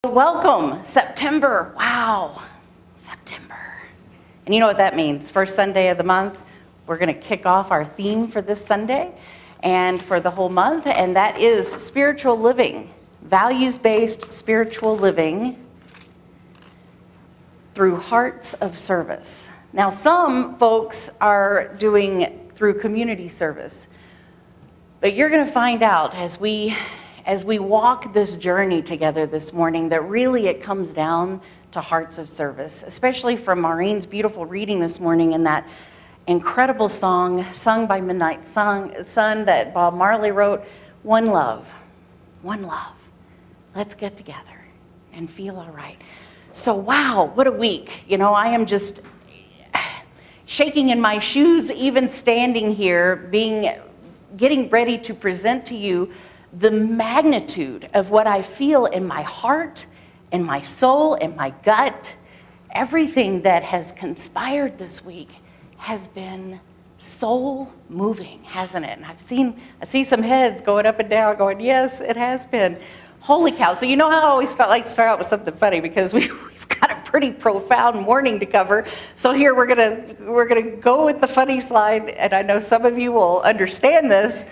Welcome, September. Wow, September. And you know what that means? First Sunday of the month, we're going to kick off our theme for this Sunday and for the whole month, and that is spiritual living, values-based spiritual living through hearts of service. Now, some folks are doing through community service, but you're going to find out as we walk this journey together this morning that really it comes down to hearts of service, especially from Maureen's beautiful reading this morning in that incredible song sung by Midnight Sun that Bob Marley wrote, One Love, One Love. Let's get together and feel all right. So wow, what a week. You know, I am just shaking in my shoes, even standing here, getting ready to present to you the magnitude of what I feel in my heart, in my soul, in my gut. Everything that has conspired this week has been soul moving, hasn't it? And I see some heads going up and down going, yes, it has been. Holy cow. So you know how I always like to start out with something funny because we've got a pretty profound morning to cover. So here we're gonna go with the funny slide, and I know some of you will understand this.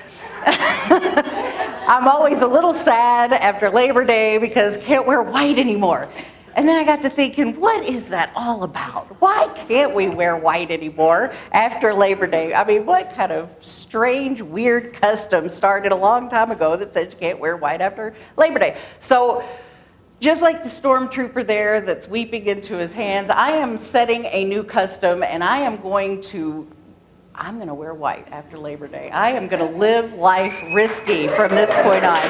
I'm always a little sad after Labor Day because I can't wear white anymore. And then I got to thinking, what is that all about? Why can't we wear white anymore after Labor Day? I mean, what kind of strange, weird custom started a long time ago that says you can't wear white after Labor Day? So just like the stormtrooper there that's weeping into his hands, I am setting a new custom, and I'm going to wear white after Labor Day. I am going to live life risky from this point on.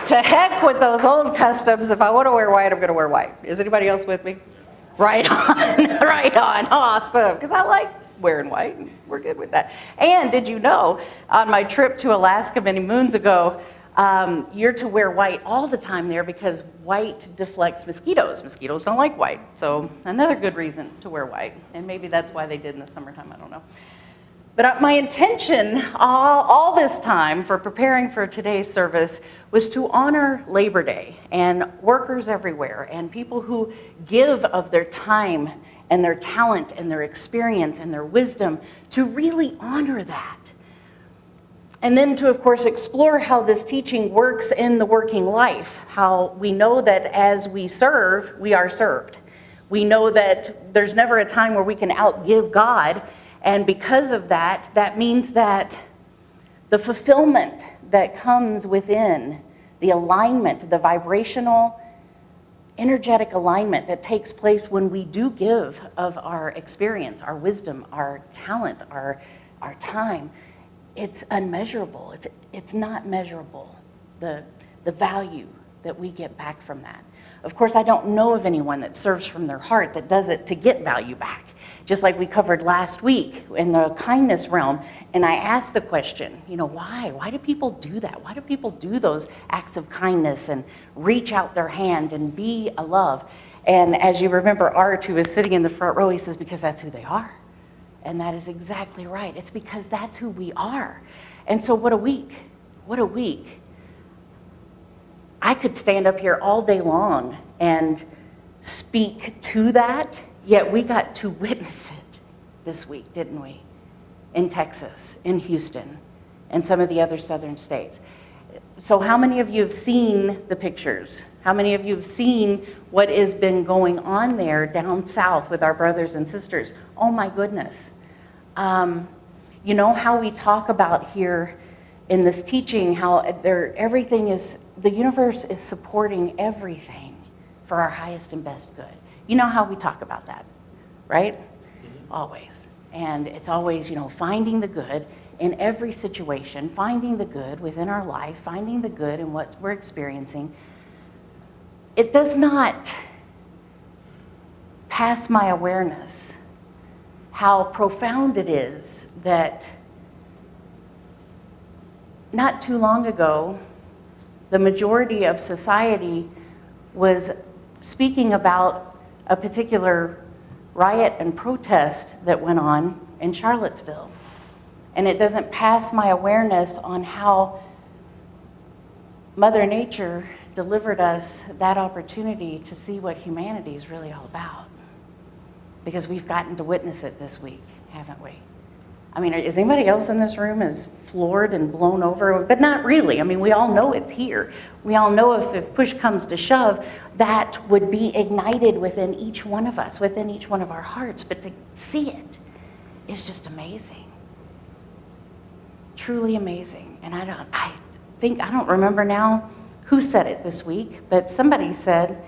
To heck with those old customs. If I want to wear white, I'm going to wear white. Is anybody else with me? Right on, right on. Awesome. Because I like wearing white, and we're good with that. And did you know, on my trip to Alaska many moons ago, you're to wear white all the time there because white deflects mosquitoes. Mosquitoes don't like white. So another good reason to wear white. And maybe that's why they did in the summertime, I don't know. But my intention all this time for preparing for today's service was to honor Labor Day and workers everywhere and people who give of their time and their talent and their experience and their wisdom to really honor that. And then to, of course, explore how this teaching works in the working life, how we know that as we serve, we are served. We know that there's never a time where we can outgive God. And because of that, that means that the fulfillment that comes within the alignment, the vibrational, energetic alignment that takes place when we do give of our experience, our wisdom, our talent, our time, it's unmeasurable. It's not measurable, the value that we get back from that. Of course, I don't know of anyone that serves from their heart that does it to get value back. Just like we covered last week in the kindness realm. And I asked the question, why? Why do people do that? Why do people do those acts of kindness and reach out their hand and be a love? And as you remember, Art, who is sitting in the front row, he says, because that's who they are. And that is exactly right. It's because that's who we are. And so what a week. What a week. I could stand up here all day long and speak to that. Yet we got to witness it this week, didn't we? In Texas, in Houston, and some of the other southern states. So how many of you have seen the pictures? How many of you have seen what has been going on there down south with our brothers and sisters? Oh my goodness. You know how we talk about here in this teaching, how the universe is supporting everything for our highest and best good. You know how we talk about that, right? Mm-hmm. Always. And it's always, finding the good in every situation, finding the good within our life, finding the good in what we're experiencing. It does not pass my awareness how profound it is that not too long ago, the majority of society was speaking about a particular riot and protest that went on in Charlottesville. And it doesn't pass my awareness on how Mother Nature delivered us that opportunity to see what humanity is really all about. Because we've gotten to witness it this week, haven't we? I mean, is anybody else in this room as floored and blown over? But not really. I mean, we all know it's here. We all know if push comes to shove, that would be ignited within each one of us, within each one of our hearts. But to see it is just amazing. Truly amazing. And I don't remember now who said it this week, but somebody said,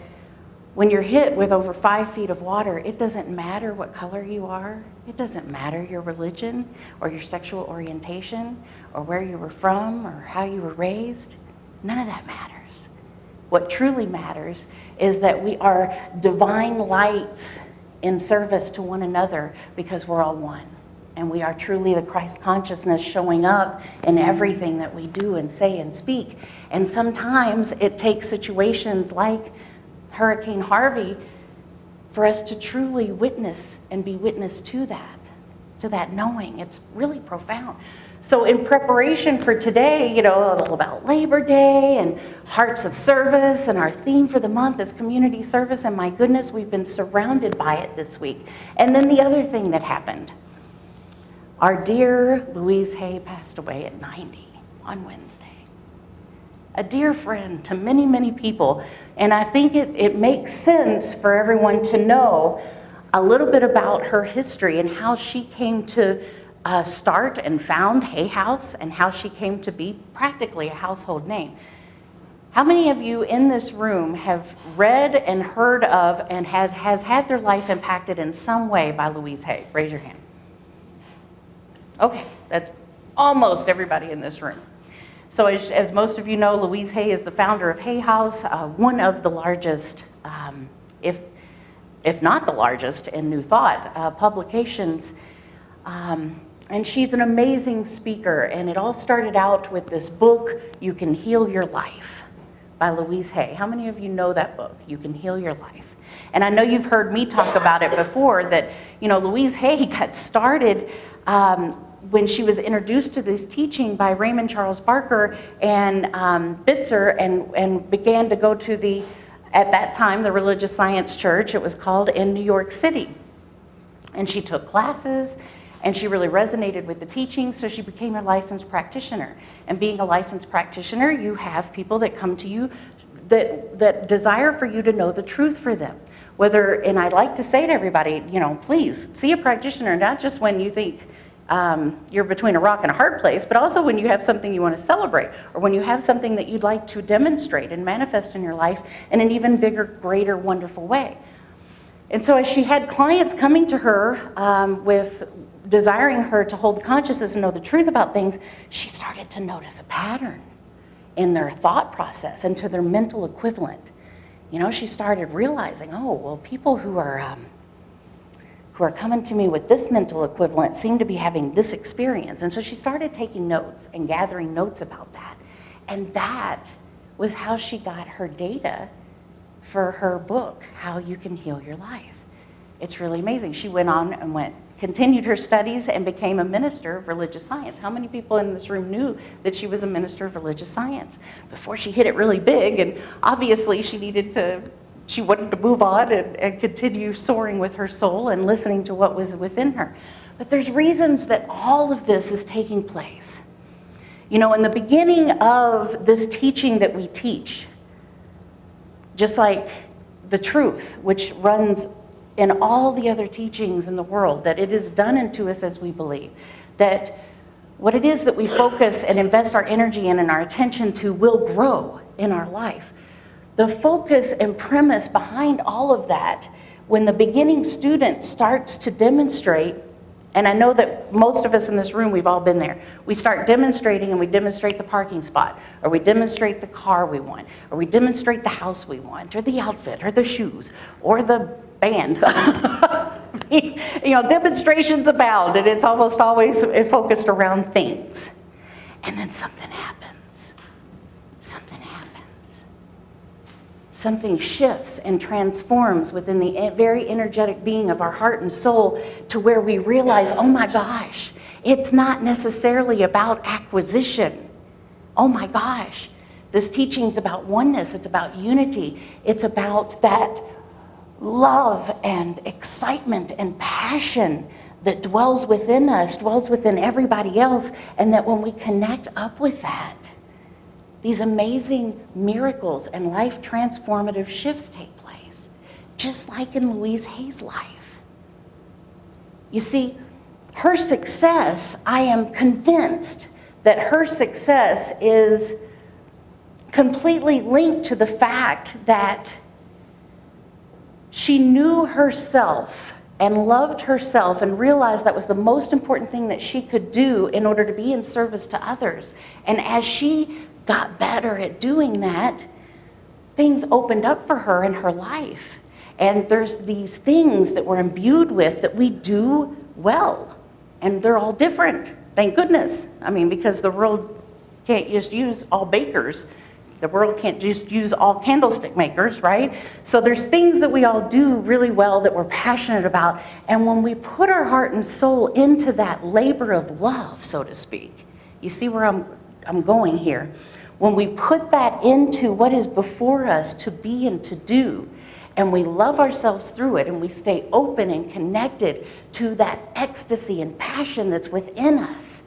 when you're hit with over 5 feet of water, it doesn't matter what color you are. It doesn't matter your religion or your sexual orientation or where you were from or how you were raised. None of that matters. What truly matters is that we are divine lights in service to one another because we're all one. And we are truly the Christ consciousness showing up in everything that we do and say and speak. And sometimes it takes situations like Hurricane Harvey for us to truly witness and be witness to that knowing. It's really profound. So in preparation for today, all about Labor Day and Hearts of Service, and our theme for the month is community service, and my goodness, we've been surrounded by it this week. And then the other thing that happened, our dear Louise Hay passed away at 90 on Wednesday. A dear friend to many, many people. And I think it makes sense for everyone to know a little bit about her history and how she came to start and found Hay House and how she came to be practically a household name. How many of you in this room have read and heard of and has had their life impacted in some way by Louise Hay? Raise your hand. Okay, that's almost everybody in this room. So as most of you know, Louise Hay is the founder of Hay House, one of the largest, if not the largest, in New Thought publications. And she's an amazing speaker, and it all started out with this book, You Can Heal Your Life, by Louise Hay. How many of you know that book, You Can Heal Your Life? And I know you've heard me talk about it before, that Louise Hay got started when she was introduced to this teaching by Raymond Charles Barker and Bitzer, and began to go to at that time, the Religious Science Church, it was called, in New York City. And she took classes, and she really resonated with the teaching, so she became a licensed practitioner. And being a licensed practitioner, you have people that come to you that desire for you to know the truth for them. And I like to say to everybody, please see a practitioner, not just when you think you're between a rock and a hard place, but also when you have something you want to celebrate, or when you have something that you'd like to demonstrate and manifest in your life in an even bigger, greater, wonderful way. And so as she had clients coming to her with desiring her to hold the consciousness and know the truth about things, she started to notice a pattern in their thought process and to their mental equivalent. She started realizing, people who are coming to me with this mental equivalent seem to be having this experience. And so she started taking notes and gathering notes about that. And that was how she got her data for her book, How You Can Heal Your Life. It's really amazing. She went on and continued her studies and became a minister of religious science. How many people in this room knew that she was a minister of religious science before she hit it really big? And obviously she wanted to move on and continue soaring with her soul and listening to what was within her. But there's reasons that all of this is taking place. In the beginning of this teaching that we teach, just like the truth, which runs in all the other teachings in the world, that it is done unto us as we believe, that what it is that we focus and invest our energy in and our attention to will grow in our life. The focus and premise behind all of that, when the beginning student starts to demonstrate, and I know that most of us in this room, we've all been there. We start demonstrating, and we demonstrate the parking spot, or we demonstrate the car we want, or we demonstrate the house we want, or the outfit, or the shoes, or the band. Demonstrations abound, and it's almost always focused around things. And then something happens. Something shifts and transforms within the very energetic being of our heart and soul to where we realize, oh my gosh, it's not necessarily about acquisition. Oh my gosh, This teaching is about oneness. It's about unity. It's about that love and excitement and passion that dwells within us, dwells within everybody else, and that when we connect up with that, these amazing miracles and life transformative shifts take place, just like in Louise Hay's life. You see, her success, I am convinced that her success is completely linked to the fact that she knew herself and loved herself and realized that was the most important thing that she could do in order to be in service to others. And as she got better at doing that, things opened up for her in her life. And there's these things that we're imbued with that we do well. And they're all different, thank goodness. I mean, because the world can't just use all bakers. The world can't just use all candlestick makers, right? So there's things that we all do really well that we're passionate about. And when we put our heart and soul into that labor of love, so to speak, you see where I'm going here. When we put that into what is before us to be and to do, and we love ourselves through it, and we stay open and connected to that ecstasy and passion that's within us,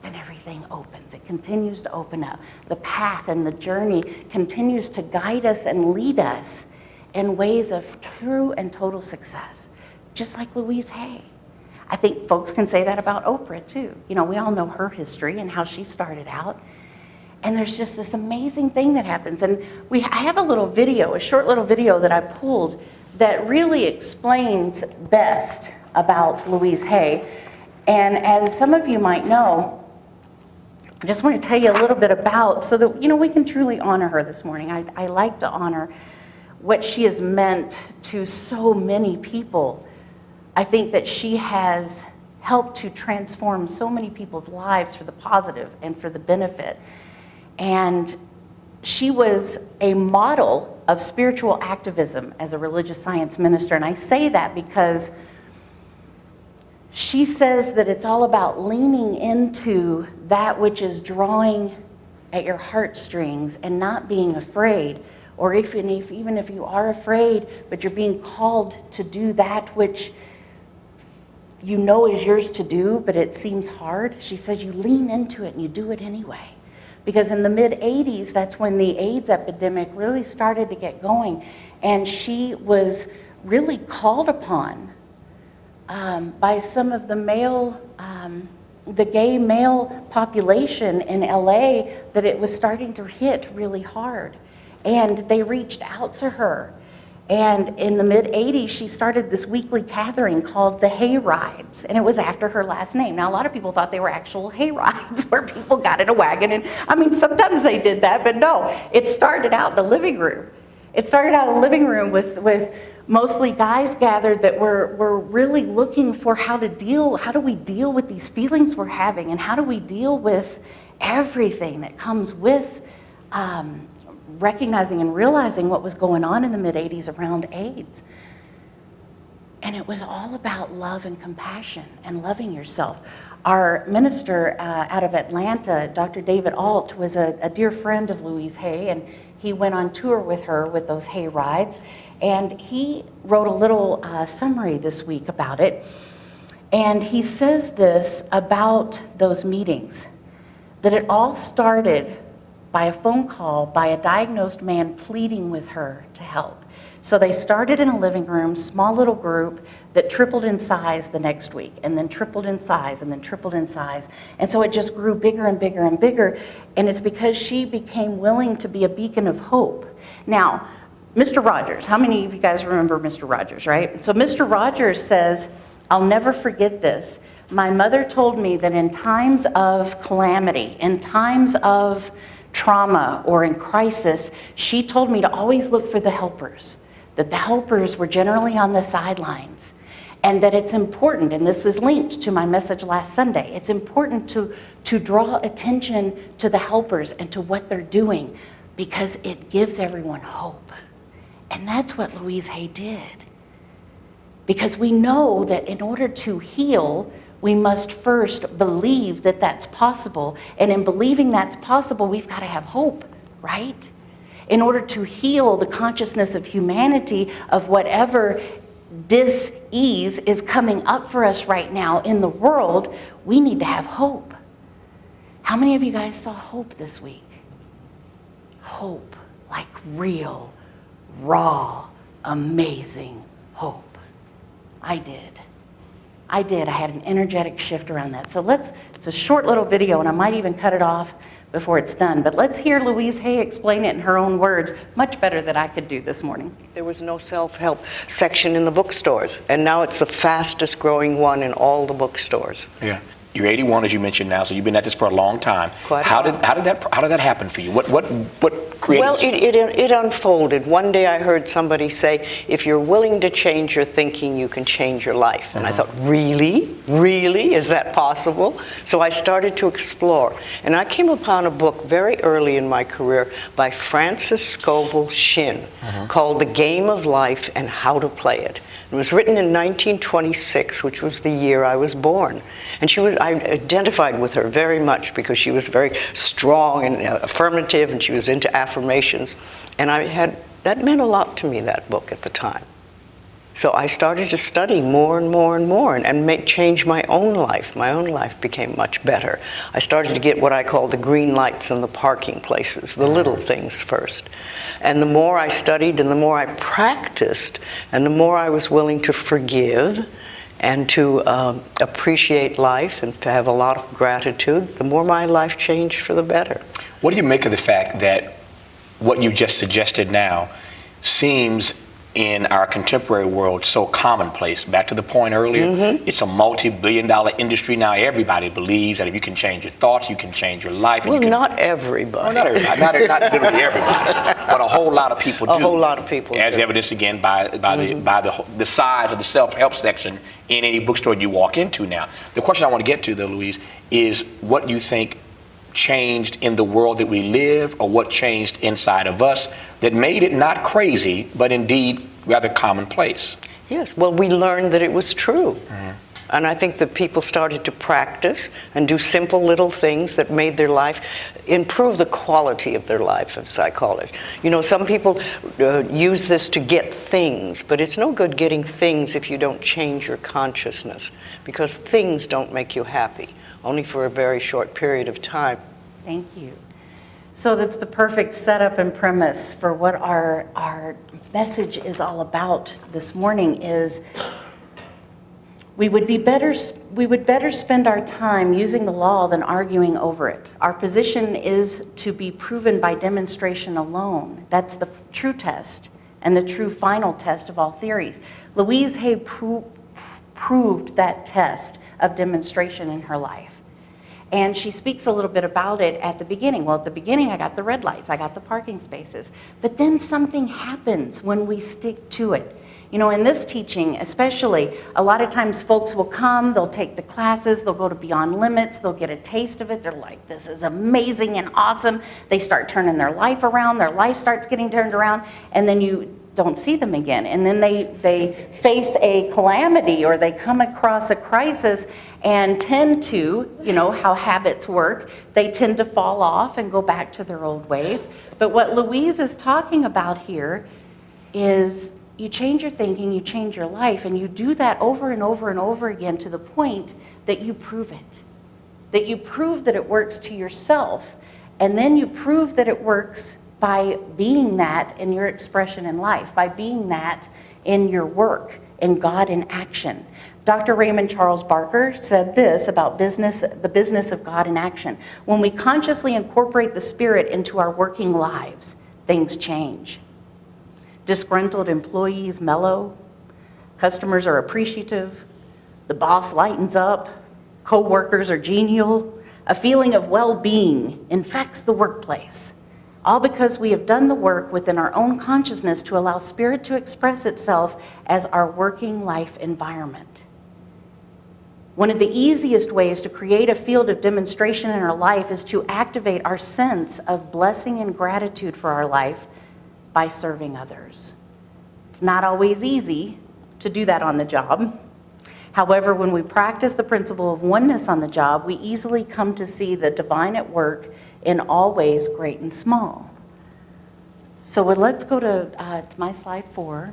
then everything opens. It continues to open up. The path and the journey continues to guide us and lead us in ways of true and total success, just like Louise Hay. I think folks can say that about Oprah too. You know, we all know her history and how she started out. And there's just this amazing thing that happens. And I have a little video, a short little video that I pulled that really explains best about Louise Hay. And as some of you might know, I just want to tell you a little bit about, so that, you know, we can truly honor her this morning. I like to honor what she has meant to so many people. I think that she has helped to transform so many people's lives for the positive and for the benefit. And she was a model of spiritual activism as a religious science minister. And I say that because she says that it's all about leaning into that which is drawing at your heartstrings and not being afraid. Or even if you are afraid, but you're being called to do that which you know is yours to do, but it seems hard. She says you lean into it and you do it anyway. Because in the mid-'80s, that's when the AIDS epidemic really started to get going. And she was really called upon by some of the gay male population in LA, that it was starting to hit really hard. And they reached out to her. And in the mid-'80s, she started this weekly gathering called the Hay Rides, and it was after her last name. Now, a lot of people thought they were actual hay rides where people got in a wagon, and I mean, sometimes they did that, but no, it started out in the living room. It started out in the living room with mostly guys gathered that were really looking for how do we deal with these feelings we're having, and how do we deal with everything that comes with recognizing and realizing what was going on in the mid-'80s around AIDS. And it was all about love and compassion and loving yourself. Our minister out of Atlanta, Dr. David Alt, was a dear friend of Louise Hay, and he went on tour with her with those hay rides. And he wrote a little summary this week about it. And he says this about those meetings, that it all started by a phone call by a diagnosed man pleading with her to help. So they started in a living room, small little group that tripled in size the next week, and then tripled in size, and then tripled in size. And so it just grew bigger and bigger and bigger, and it's because she became willing to be a beacon of hope. Now, Mr. Rogers, how many of you guys remember Mr. Rogers, right? So Mr. Rogers says, I'll never forget this. My mother told me that in times of calamity, in times of trauma or in crisis, she told me to always look for the helpers, that the helpers were generally on the sidelines, and that it's important, and this is linked to my message last Sunday, it's important to draw attention to the helpers and to what they're doing, because it gives everyone hope. And that's what Louise Hay did. Because we know that in order to heal, we must first believe that that's possible. And in believing that's possible, we've got to have hope, right? In order to heal the consciousness of humanity of whatever dis-ease is coming up for us right now in the world, we need to have hope. How many of you guys saw hope this week? Hope, like real, raw, amazing hope. I did. I had an energetic shift around that. So it's a short little video, and I might even cut it off before it's done. But let's hear Louise Hay explain it in her own words, much better than I could do this morning. There was no self-help section in the bookstores, and now it's the fastest growing one in all the bookstores. Yeah. You're 81, as you mentioned now, so you've been at this for a long time. How did that happen for you? What created? Well, it unfolded. One day I heard somebody say, if you're willing to change your thinking, you can change your life. And I thought, really? Really? Is that possible? So I started to explore. And I came upon a book very early in my career by Frances Scovel Shinn called The Game of Life and How to Play It. It was written in 1926, which was the year I was born. And I identified with her very much because she was very strong and affirmative, and she was into affirmations. And that meant a lot to me, that book at the time. So I started to study more and more and more and change my own life. My own life became much better. I started to get what I call the green lights in the parking places, the little things first. And the more I studied and the more I practiced and the more I was willing to forgive and to appreciate life and to have a lot of gratitude, the more my life changed for the better. What do you make of the fact that what you just suggested now seems in our contemporary world so commonplace? Back to the point earlier, it's a multi-billion-dollar industry now. Everybody believes that if you can change your thoughts, you can change your life. Well, not everybody. Well, not everybody. Not literally everybody, but a whole lot of people do. A whole lot of people as do. evidenced again by the size of the self-help section in any bookstore you walk into now. The question I want to get to, though, Louise, is what you think changed in the world that we live, or what changed inside of us that made it not crazy, but indeed rather commonplace? Yes, well, we learned that it was true. And I think that people started to practice and do simple little things that made their life, improve the quality of their life, as I call it. You know, some people use this to get things, but it's no good getting things if you don't change your consciousness, because things don't make you happy, only for a very short period of time. Thank you. So that's the perfect setup and premise for what our message is all about this morning. Is we would better spend our time using the law than arguing over it. Our position is to be proven by demonstration alone. That's the true test and the true final test of all theories. Louise Hay proved that test of demonstration in her life. And she speaks a little bit about it at the beginning. Well, at the beginning, I got the red lights, I got the parking spaces. But then something happens when we stick to it. You know, in this teaching especially, a lot of times folks will come, they'll take the classes, they'll go to Beyond Limits, they'll get a taste of it. They're like, this is amazing and awesome. They start turning their life around, their life starts getting turned around, and then you don't see them again. And then they face a calamity, or they come across a crisis and tend to, you know how habits work, they tend to fall off and go back to their old ways. But what Louise is talking about here is you change your thinking, you change your life, and you do that over and over and over again to the point that you prove it. That you prove that it works to yourself, and then you prove that it works by being that in your expression in life, by being that in your work, in God in action. Dr. Raymond Charles Barker said this about the business of God in action. When we consciously incorporate the Spirit into our working lives, things change. Disgruntled employees mellow, customers are appreciative, the boss lightens up, co-workers are genial, a feeling of well-being infects the workplace. All because we have done the work within our own consciousness to allow Spirit to express itself as our working life environment. One of the easiest ways to create a field of demonstration in our life is to activate our sense of blessing and gratitude for our life by serving others. It's not always easy to do that on the job. However, when we practice the principle of oneness on the job, we easily come to see the divine at work in all ways, great and small. So let's go to my slide 4.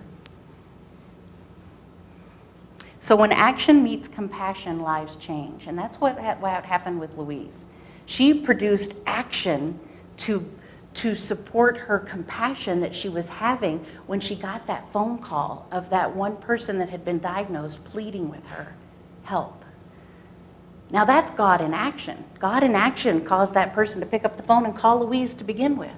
So when action meets compassion, lives change. And that's what happened with Louise. She produced action to support her compassion that she was having when she got that phone call of that one person that had been diagnosed pleading with her, help. Now that's God in action. God in action caused that person to pick up the phone and call Louise to begin with.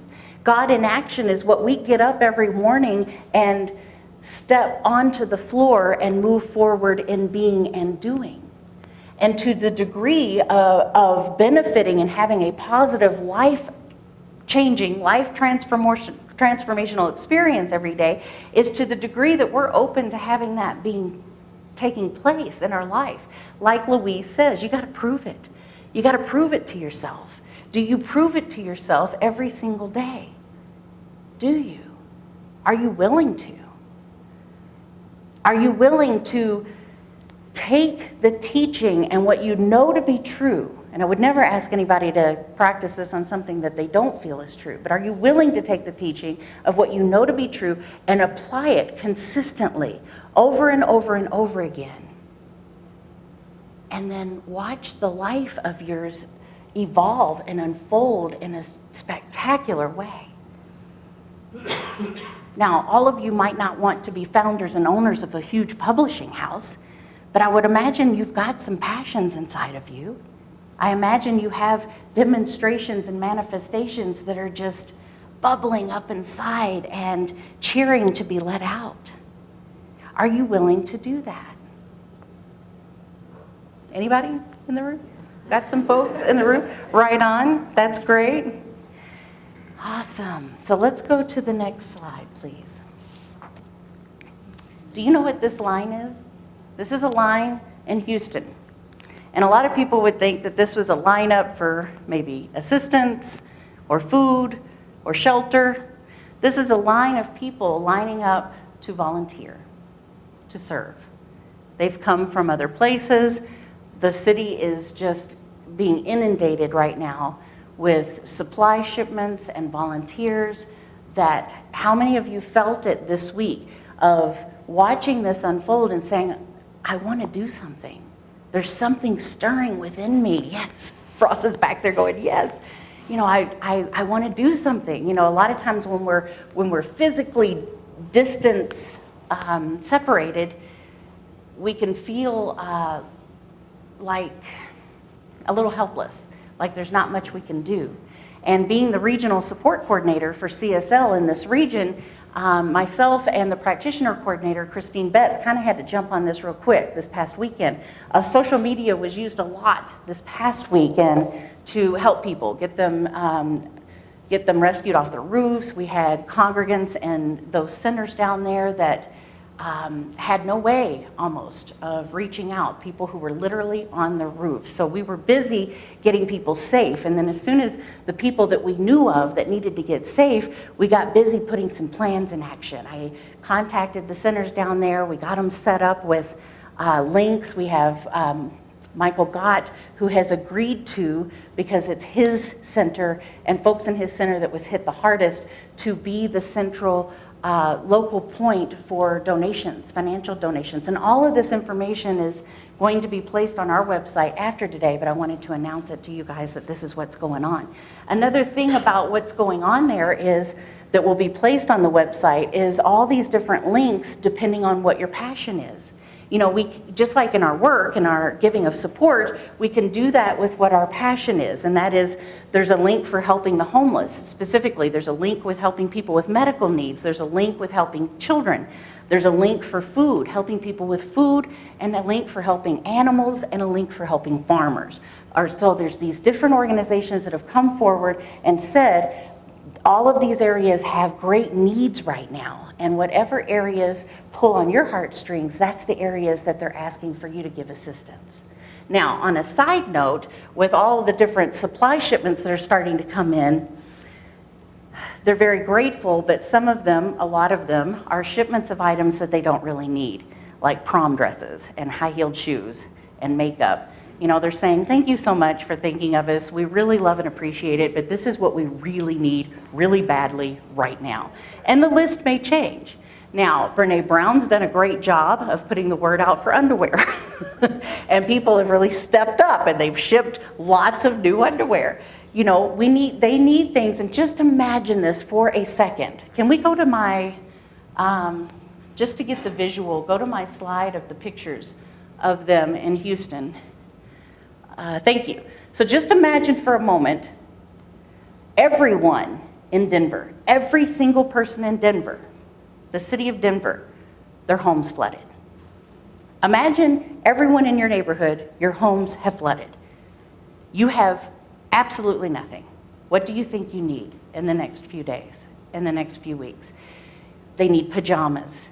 God in action is what we get up every morning and step onto the floor and move forward in being and doing. And to the degree of benefiting and having a positive life-changing, transformational experience every day is to the degree that we're open to having that taking place in our life. Like Louise says, you got to prove it. You got to prove it to yourself. Do you prove it to yourself every single day? Do you? Are you willing to? Are you willing to take the teaching and what you know to be true? And I would never ask anybody to practice this on something that they don't feel is true, but are you willing to take the teaching of what you know to be true and apply it consistently over and over and over again? And then watch the life of yours evolve and unfold in a spectacular way. Now, all of you might not want to be founders and owners of a huge publishing house, but I would imagine you've got some passions inside of you. I imagine you have demonstrations and manifestations that are just bubbling up inside and cheering to be let out. Are you willing to do that? Anybody in the room? Got some folks in the room? Right on. That's great. Awesome. So let's go to the next slide, please. Do you know what this line is? This is a line in Houston. And a lot of people would think that this was a lineup for maybe assistance or food or shelter. This is a line of people lining up to volunteer, to serve. They've come from other places. The city is just being inundated right now with supply shipments and volunteers. That how many of you felt it this week of watching this unfold and saying, I want to do something. There's something stirring within me. Yes. Frost is back there going, yes. You know, I want to do something. You know, a lot of times when we're physically separated, we can feel like a little helpless, like there's not much we can do. And being the regional support coordinator for CSL in this region, myself and the practitioner coordinator, Christine Betts, kind of had to jump on this real quick this past weekend. Social media was used a lot this past weekend to help people, get them rescued off the roofs. We had congregants and those centers down there that had no way almost of reaching out, people who were literally on the roof. So we were busy getting people safe. And then as soon as the people that we knew of that needed to get safe, we got busy putting some plans in action. I contacted the centers down there. We got them set up with links. We have Michael Gott, who has agreed to, because it's his center and folks in his center that was hit the hardest, to be the central local point for donations, financial donations. And all of this information is going to be placed on our website after today, but I wanted to announce it to you guys that this is what's going on. Another thing about what's going on there is that will be placed on the website is all these different links depending on what your passion is. You know, we just like in our work and our giving of support, we can do that with what our passion is, and that is there's a link for helping the homeless. Specifically, there's a link with helping people with medical needs. There's a link with helping children. There's a link for food, helping people with food, and a link for helping animals, and a link for helping farmers. So there's these different organizations that have come forward and said, all of these areas have great needs right now, and whatever areas pull on your heartstrings, that's the areas that they're asking for you to give assistance. Now, on a side note, with all the different supply shipments that are starting to come in, they're very grateful, but some of them, a lot of them, are shipments of items that they don't really need, like prom dresses and high-heeled shoes and makeup. You know, they're saying, thank you so much for thinking of us. We really love and appreciate it, but this is what we really need really badly right now. And the list may change. Now, Brene Brown's done a great job of putting the word out for underwear. And people have really stepped up and they've shipped lots of new underwear. You know, they need things, and just imagine this for a second. Can we go to my, just to get the visual, go to my slide of the pictures of them in Houston. Thank you. So just imagine for a moment, everyone in Denver, every single person in Denver, the city of Denver, their homes flooded. Imagine everyone in your neighborhood, your homes have flooded. You have absolutely nothing. What do you think you need in the next few days, in the next few weeks? They need pajamas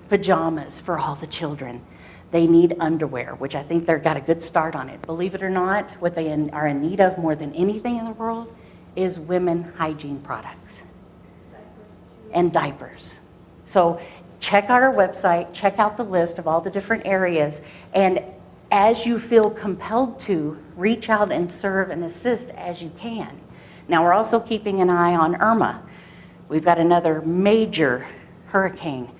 for all the children. They need underwear, which I think they've got a good start on it. Believe it or not, what they are in need of more than anything in the world is women hygiene products and diapers. So check out our website, check out the list of all the different areas, and as you feel compelled to, reach out and serve and assist as you can. Now, we're also keeping an eye on Irma. We've got another major hurricane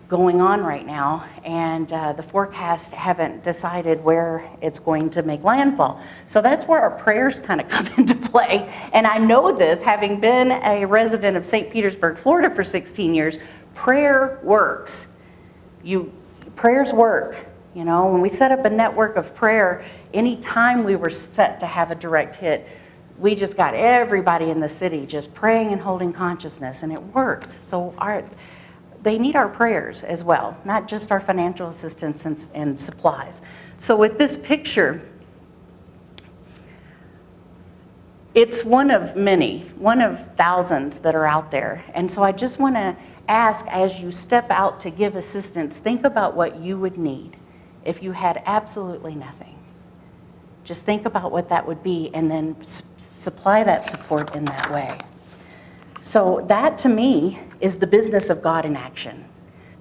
going on right now, and the forecasts haven't decided where it's going to make landfall. So that's where our prayers kind of come into play. And I know this, having been a resident of St. Petersburg, Florida for 16 years, prayer works. Prayers work. You know, when we set up a network of prayer, anytime we were set to have a direct hit, we just got everybody in the city just praying and holding consciousness, and it works. So they need our prayers as well, not just our financial assistance and supplies. So with this picture, it's one of many, one of thousands that are out there. And so I just want to ask, as you step out to give assistance, think about what you would need if you had absolutely nothing. Just think about what that would be, and then supply that support in that way. So that, to me, is the business of God in action.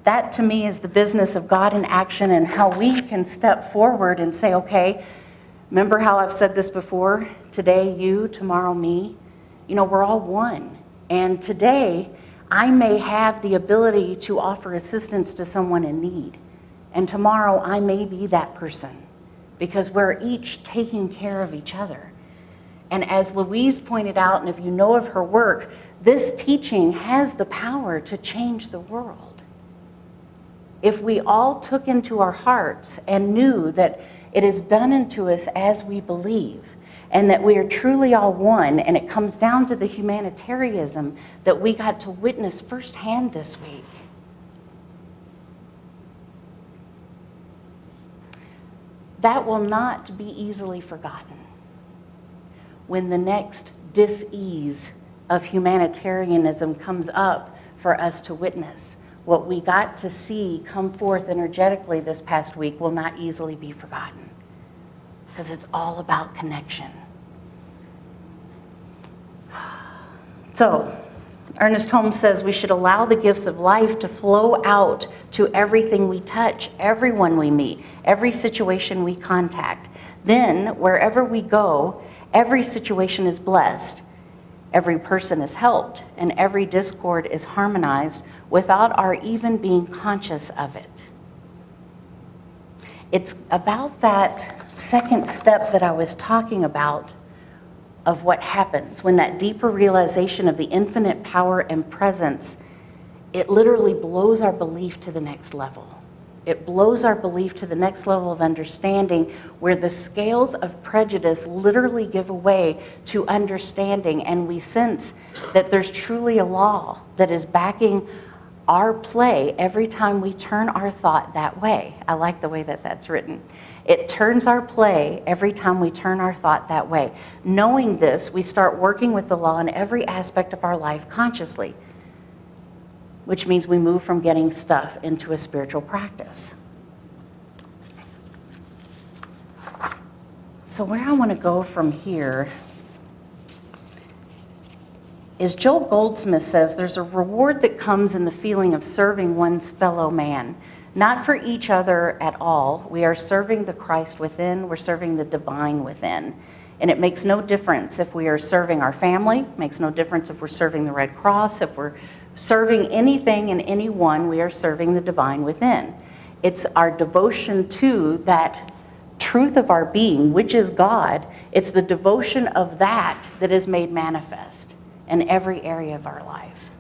That, to me, is the business of God in action, and how we can step forward and say, okay, remember how I've said this before? Today, you, tomorrow, me. You know, we're all one. And today, I may have the ability to offer assistance to someone in need. And tomorrow, I may be that person, because we're each taking care of each other. And as Louise pointed out, and if you know of her work, this teaching has the power to change the world. If we all took into our hearts and knew that it is done unto us as we believe, and that we are truly all one, and it comes down to the humanitarianism that we got to witness firsthand this week. That will not be easily forgotten when the next dis-ease of humanitarianism comes up for us to witness. What we got to see come forth energetically this past week will not easily be forgotten, because it's all about connection. So, Ernest Holmes says we should allow the gifts of life to flow out to everything we touch, everyone we meet, every situation we contact. Then, wherever we go, every situation is blessed, every person is helped, and every discord is harmonized without our even being conscious of it. It's about that second step that I was talking about of what happens when that deeper realization of the infinite power and presence, it literally blows our belief to the next level. It blows our belief to the next level of understanding, where the scales of prejudice literally give way to understanding, and we sense that there's truly a law that is backing our play every time we turn our thought that way. I like the way that that's written. It turns our play every time we turn our thought that way. Knowing this, we start working with the law in every aspect of our life consciously, which means we move from getting stuff into a spiritual practice. So where I want to go from here is Joel Goldsmith says there's a reward that comes in the feeling of serving one's fellow man. not for each other at all. We are serving the Christ within, we're serving the divine within. And it makes no difference if we are serving our family, makes no difference if we're serving the Red Cross, if we're serving anything and anyone, we are serving the divine within. It's our devotion to that truth of our being, which is God. It's the devotion of that that is made manifest in every area of our life.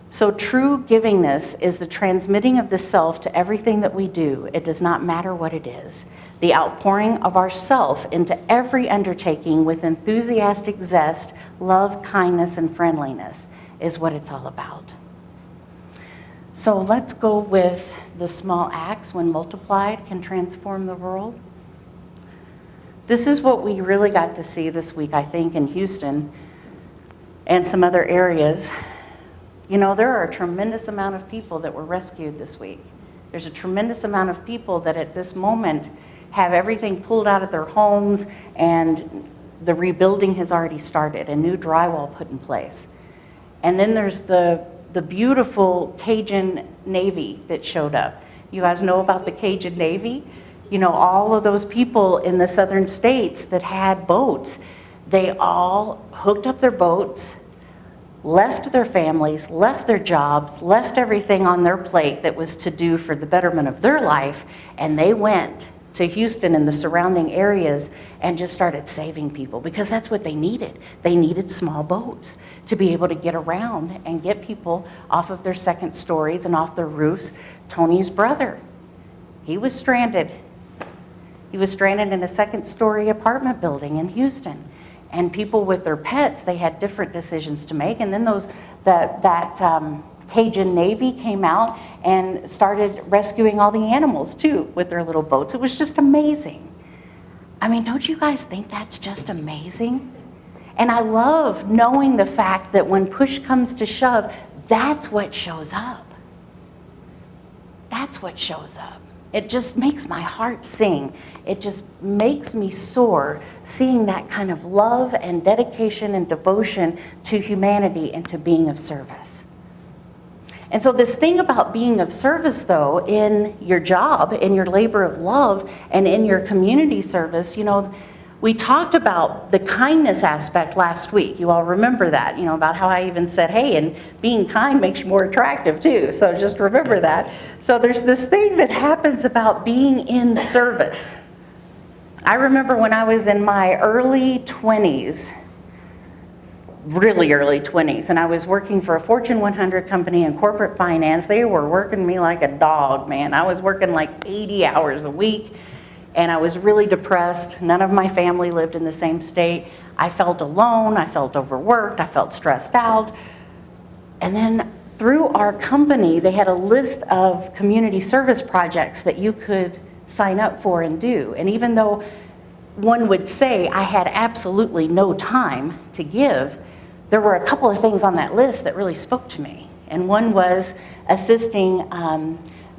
So true givingness is the transmitting of the self to everything that we do. It does not matter what it is. The outpouring of ourself into every undertaking with enthusiastic zest, love, kindness, and friendliness is what it's all about. So let's go with the small acts, when multiplied, can transform the world. This is what we really got to see this week, I think, in Houston and some other areas. You know, there are a tremendous amount of people that were rescued this week. There's a tremendous amount of people that at this moment have everything pulled out of their homes, and the rebuilding has already started, a new drywall put in place. And then there's the beautiful Cajun Navy that showed up. You guys know about the Cajun Navy? You know, all of those people in the southern states that had boats, they all hooked up their boats, left their families, left their jobs, left everything on their plate that was to do for the betterment of their life, and they went to Houston and the surrounding areas and just started saving people, because that's what they needed. They needed small boats to be able to get around and get people off of their second stories and off their roofs. Tony's brother, he was stranded. He was stranded in a second-story apartment building in Houston. And people with their pets, they had different decisions to make. And then that Cajun Navy came out and started rescuing all the animals too with their little boats. It was just amazing. I mean, don't you guys think that's just amazing? And I love knowing the fact that when push comes to shove, that's what shows up. That's what shows up. It just makes my heart sing. It just makes me soar, seeing that kind of love and dedication and devotion to humanity and to being of service. And so this thing about being of service, though, in your job, in your labor of love, and in your community service, you know, we talked about the kindness aspect last week. You all remember that, you know, about how I even said, hey, and being kind makes you more attractive too. So just remember that. So there's this thing that happens about being in service. I remember when I was in my early 20s, really early 20s, and I was working for a Fortune 100 company in corporate finance. They were working me like a dog, man. I was working like 80 hours a week. And I was really depressed. None of my family lived in the same state. I felt alone, I felt overworked, I felt stressed out. And then through our company, they had a list of community service projects that you could sign up for and do. And even though one would say I had absolutely no time to give, there were a couple of things on that list that really spoke to me. And one was assisting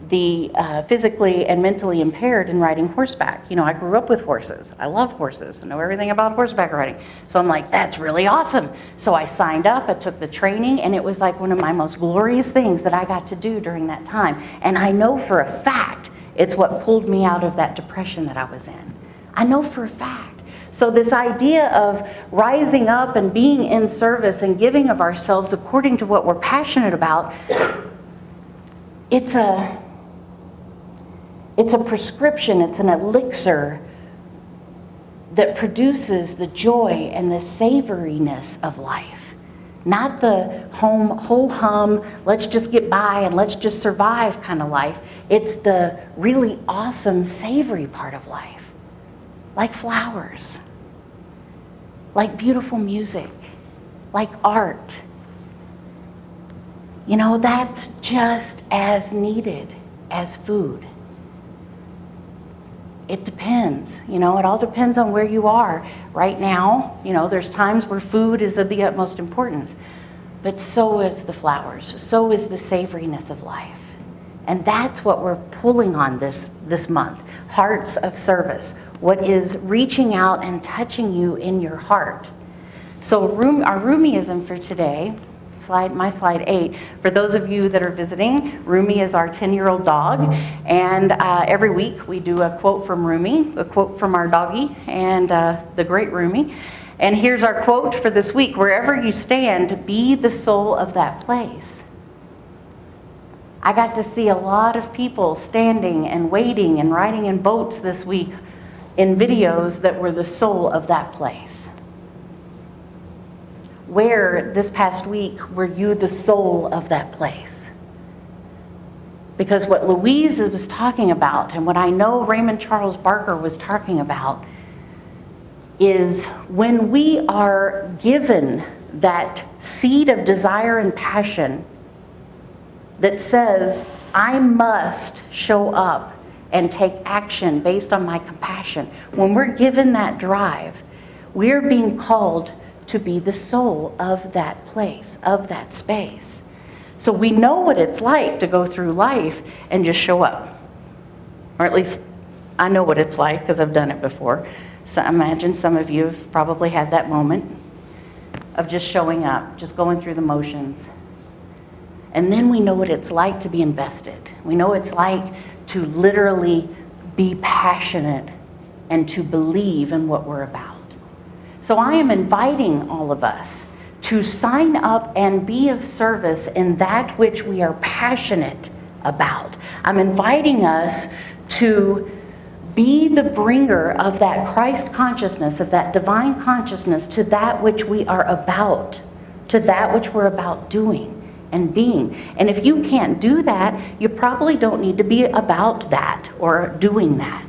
the physically and mentally impaired in riding horseback. You know, I grew up with horses. I love horses. I know everything about horseback riding. So I'm like, that's really awesome. So I signed up, I took the training, and it was like one of my most glorious things that I got to do during that time. And I know for a fact it's what pulled me out of that depression that I was in. I know for a fact. So this idea of rising up and being in service and giving of ourselves according to what we're passionate about, it's a prescription, it's an elixir that produces the joy and the savoriness of life. Not the ho-hum, let's just get by and let's just survive kind of life. It's the really awesome, savory part of life. Like flowers, like beautiful music, like art. You know, that's just as needed as food. It depends, you know, it all depends on where you are. Right now, you know, there's times where food is of the utmost importance, but so is the flowers, so is the savoriness of life. And that's what we're pulling on this month, hearts of service. What is reaching out and touching you in your heart. So our Rumiism for today slide 8. For those of you that are visiting, Rumi is our 10-year-old dog, and every week we do a quote from Rumi, a quote from our doggie, and the great Rumi. And here's our quote for this week: wherever you stand, be the soul of that place. I got to see a lot of people standing and waiting and riding in boats this week in videos that were the soul of that place. Where this past week were you the soul of that place? Because what Louise was talking about, and what I know Raymond Charles Barker was talking about, is when we are given that seed of desire and passion that says, I must show up and take action based on my compassion. When we're given that drive, we're being called to be the soul of that place, of that space. So we know what it's like to go through life and just show up. Or at least I know what it's like because I've done it before. So I imagine some of you have probably had that moment of just showing up, just going through the motions. And then we know what it's like to be invested. We know what it's like to literally be passionate and to believe in what we're about. So I am inviting all of us to sign up and be of service in that which we are passionate about. I'm inviting us to be the bringer of that Christ consciousness, of that divine consciousness, to that which we are about, to that which we're about doing and being. And if you can't do that, you probably don't need to be about that or doing that.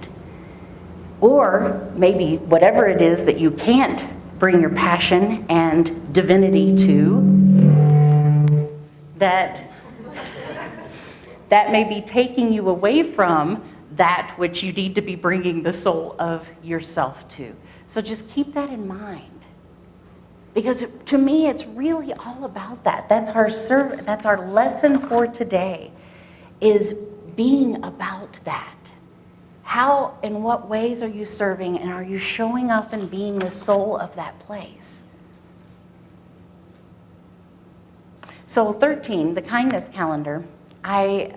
Or maybe whatever it is that you can't bring your passion and divinity to, that may be taking you away from that which you need to be bringing the soul of yourself to. So just keep that in mind. Because to me, it's really all about that. That's our lesson for today, is being about that. How, in what ways are you serving, and are you showing up and being the soul of that place? So 13, the kindness calendar, I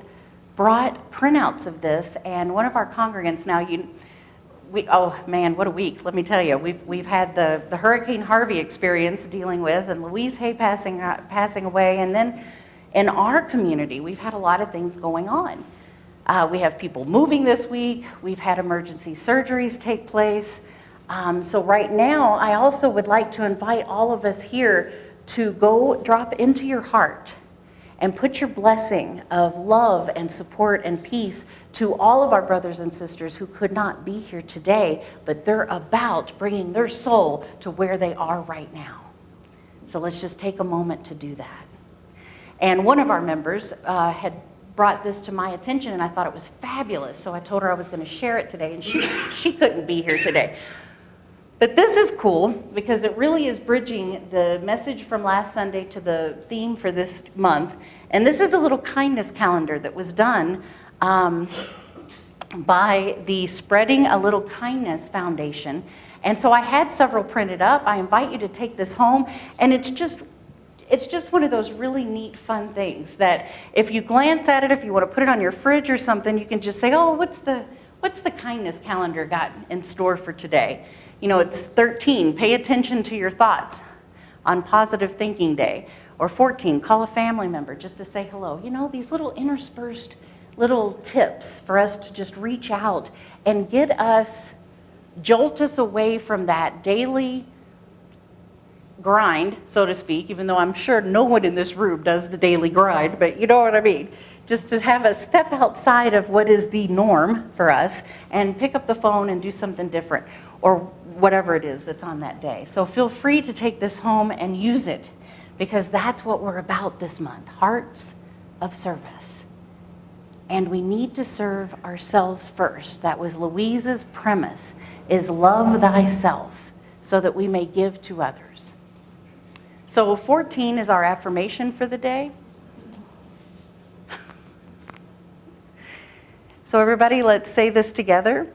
brought printouts of this, and one of our congregants now, oh man, what a week, let me tell you. We've had the Hurricane Harvey experience dealing with, and Louise Hay passing away, and then in our community, we've had a lot of things going on. We have people moving this week, we've had emergency surgeries take place. So right now, I also would like to invite all of us here to go drop into your heart and put your blessing of love and support and peace to all of our brothers and sisters who could not be here today, but they're about bringing their soul to where they are right now. So let's just take a moment to do that. And one of our members had brought this to my attention, and I thought it was fabulous, so I told her I was going to share it today, and she couldn't be here today. But this is cool because it really is bridging the message from last Sunday to the theme for this month. And this is a little kindness calendar that was done by the Spreading a Little Kindness Foundation. And so I had several printed up. I invite you to take this home. And it's just one of those really neat, fun things that if you glance at it, if you want to put it on your fridge or something, you can just say, oh, what's the kindness calendar got in store for today? You know, it's 13, pay attention to your thoughts on Positive Thinking Day. Or 14, call a family member just to say hello. You know, these little interspersed little tips for us to just reach out and jolt us away from that daily grind, so to speak, even though I'm sure no one in this room does the daily grind, but you know what I mean. Just to have a step outside of what is the norm for us and pick up the phone and do something different, or whatever it is that's on that day. So feel free to take this home and use it, because that's what we're about this month, hearts of service. And we need to serve ourselves first. That was Louise's premise, is love thyself so that we may give to others. So 14 is our affirmation for the day. So everybody, let's say this together.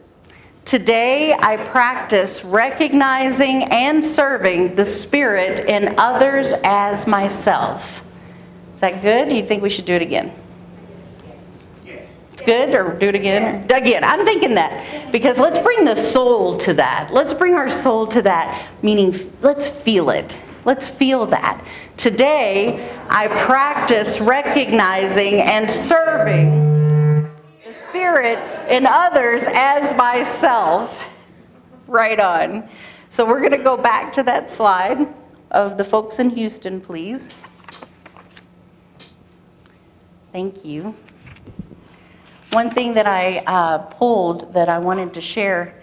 Today, I practice recognizing and serving the Spirit in others as myself. that good? Do you think we should do it again? It's good, or do it again? Again, I'm thinking that, because let's bring the soul to that. Let's bring our soul to that, meaning let's feel it. Let's feel that. Today, I practice recognizing and serving the Spirit in others as myself. Right on. So we're going to go back to that slide of the folks in Houston, please. Thank you. One thing that I pulled that I wanted to share,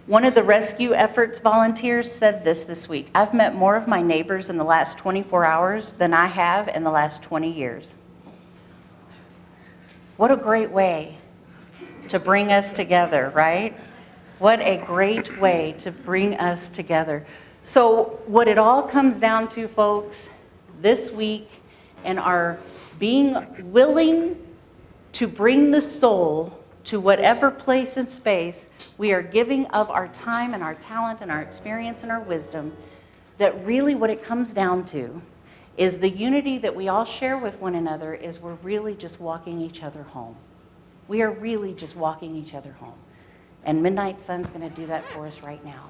one of the rescue efforts volunteers said this week: I've met more of my neighbors in the last 24 hours than I have in the last 20 years. What a great way to bring us together, right? What a great way to bring us together. So what it all comes down to, folks, this week, and our being willing to bring the soul to whatever place and space we are giving of our time and our talent and our experience and our wisdom, that really what it comes down to is the unity that we all share with one another is we're really just walking each other home. We are really just walking each other home. And Midnight Sun's going to do that for us right now.